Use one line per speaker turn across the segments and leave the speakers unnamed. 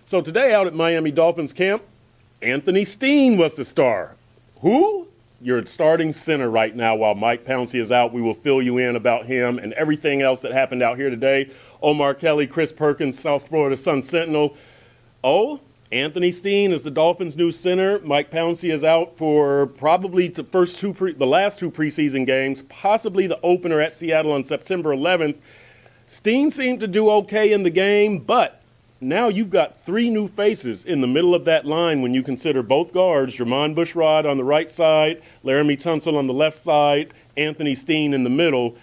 So today out at Miami Dolphins camp, Anthony Steen was the star. Who? Your starting center right now while Mike Pouncey is out. We will fill you in about him and everything else that happened out here today. Omar Kelly, Chris Perkins, South Florida Sun Sentinel. Oh, Anthony Steen is the Dolphins' new center. Mike Pouncey is out for probably the last two preseason games, possibly the opener at Seattle on September 11th. Steen seemed to do okay in the game, but now you've got three new faces in the middle of that line when you consider both guards, Jermon Bushrod on the right side, Laramie Tunsil on the left side, Anthony Steen in the middle.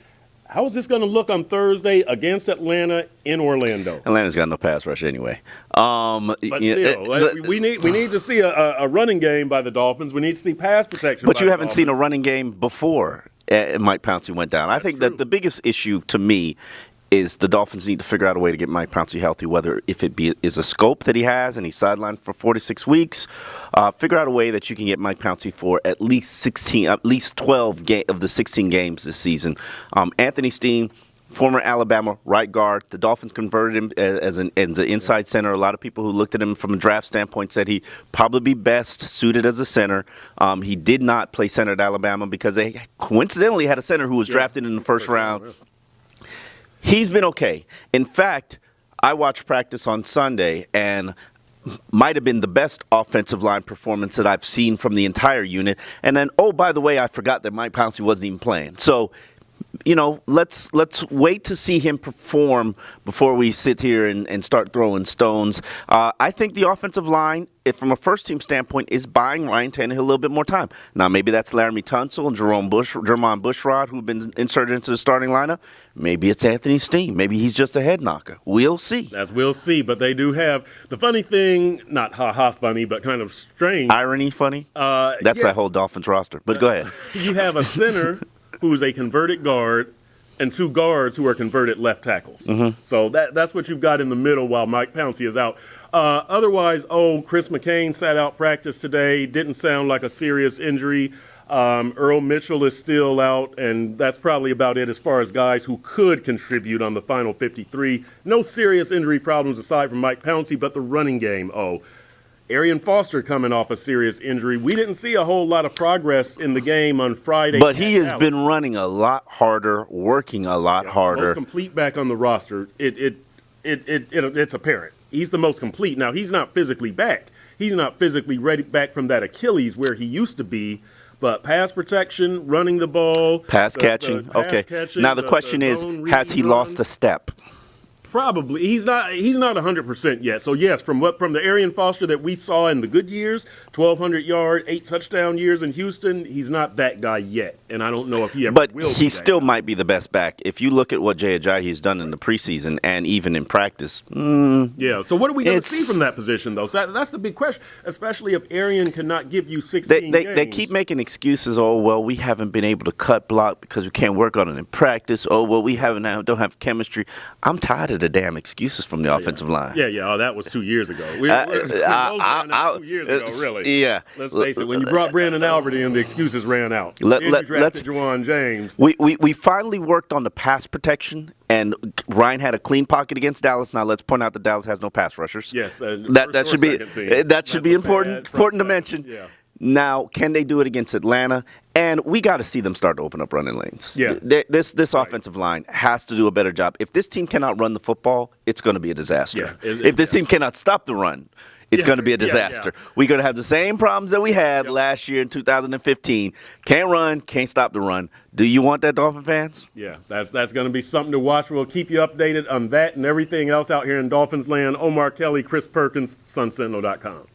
How is this going to look on Thursday against Atlanta in Orlando?
Atlanta's got no pass rush anyway.
But still, we need to see a running game by the Dolphins. We need to see pass protection.
But you haven't seen a running game before Mike Pouncey went down. I think that the biggest issue to me is the Dolphins need to figure out a way to get Mike Pouncey healthy, whether if it is a scope that he has and he's sidelined for 4 to 6 weeks. Figure out a way that you can get Mike Pouncey for at least 12 of the 16 games this season. Anthony Steen, former Alabama right guard. The Dolphins converted him as an inside center. A lot of people who looked at him from a draft standpoint said he'd probably be best suited as a center. He did not play center at Alabama because they coincidentally had a center who was drafted in the first round. He's been okay. In fact, I watched practice on Sunday and might have been the best offensive line performance that I've seen from the entire unit. And then, oh, by the way, I forgot that Mike Pouncey wasn't even playing. So, you know, let's wait to see him perform before we sit here and start throwing stones. I think the offensive line, from a first-team standpoint, is buying Ryan Tannehill a little bit more time. Now, maybe that's Laramie Tunsil and Jermon Bushrod who've been inserted into the starting lineup. Maybe it's Anthony Steen. Maybe he's just a head knocker. We'll see.
We'll see. But they do have the funny thing, not ha-ha funny, but kind of strange.
Irony funny? That's that whole Dolphins roster. But go ahead.
You have a center who's a converted guard and two guards who are converted left tackles. Mm-hmm. So that's what you've got in the middle while Mike Pouncey is out. Otherwise, Chris McCain sat out practice today. Didn't sound like a serious injury. Earl Mitchell is still out, and that's probably about it as far as guys who could contribute on the final 53. No serious injury problems aside from Mike Pouncey, but the running game, Arian Foster coming off a serious injury. We didn't see a whole lot of progress in the game on Friday.
But he has been running a lot harder, working a lot harder.
Most complete back on the roster. It's apparent. He's the most complete. Now, he's not physically back. He's not physically ready back from that Achilles where he used to be. But pass protection, running the ball.
Pass catching. Now the question is, has he lost a step?
Probably. He's not 100% yet. So, yes, from the Arian Foster that we saw in the good years, 1,200-yard, 8 touchdown years in Houston, he's not that guy yet. And I don't know if he ever will be.
But he still might be the best back. If you look at what Jay Ajayi has done in the preseason and even in practice.
Yeah, so what are we going to see from that position, though? So that's the big question, especially if Arian cannot give you 16 games.
They keep making excuses. Oh, well, we haven't been able to cut block because we can't work on it in practice. Oh, well, we don't have chemistry. I'm tired of the damn excuses from the offensive line.
Yeah. That was 2 years ago. 2 years ago, really.
Yeah.
Let's face it. When you brought Brandon Albert in, the excuses ran out. You drafted Juwan James.
We finally worked on the pass protection, and Ryan had a clean pocket against Dallas. Now let's point out that Dallas has no pass rushers.
Yes,
that should be important to mention.
Yeah.
Now, can they do it against Atlanta? And we got to see them start to open up running lanes.
Yeah.
This offensive line has to do a better job. If this team cannot run the football, it's going to be a disaster.
Yeah.
If this team cannot stop the run, it's going to be a disaster. We're going to have the same problems that we had last year in 2015. Can't run, can't stop the run. Do you want that, Dolphin fans?
Yeah, that's going to be something to watch. We'll keep you updated on that and everything else out here in Dolphins land. Omar Kelly, Chris Perkins, SunSentinel.com.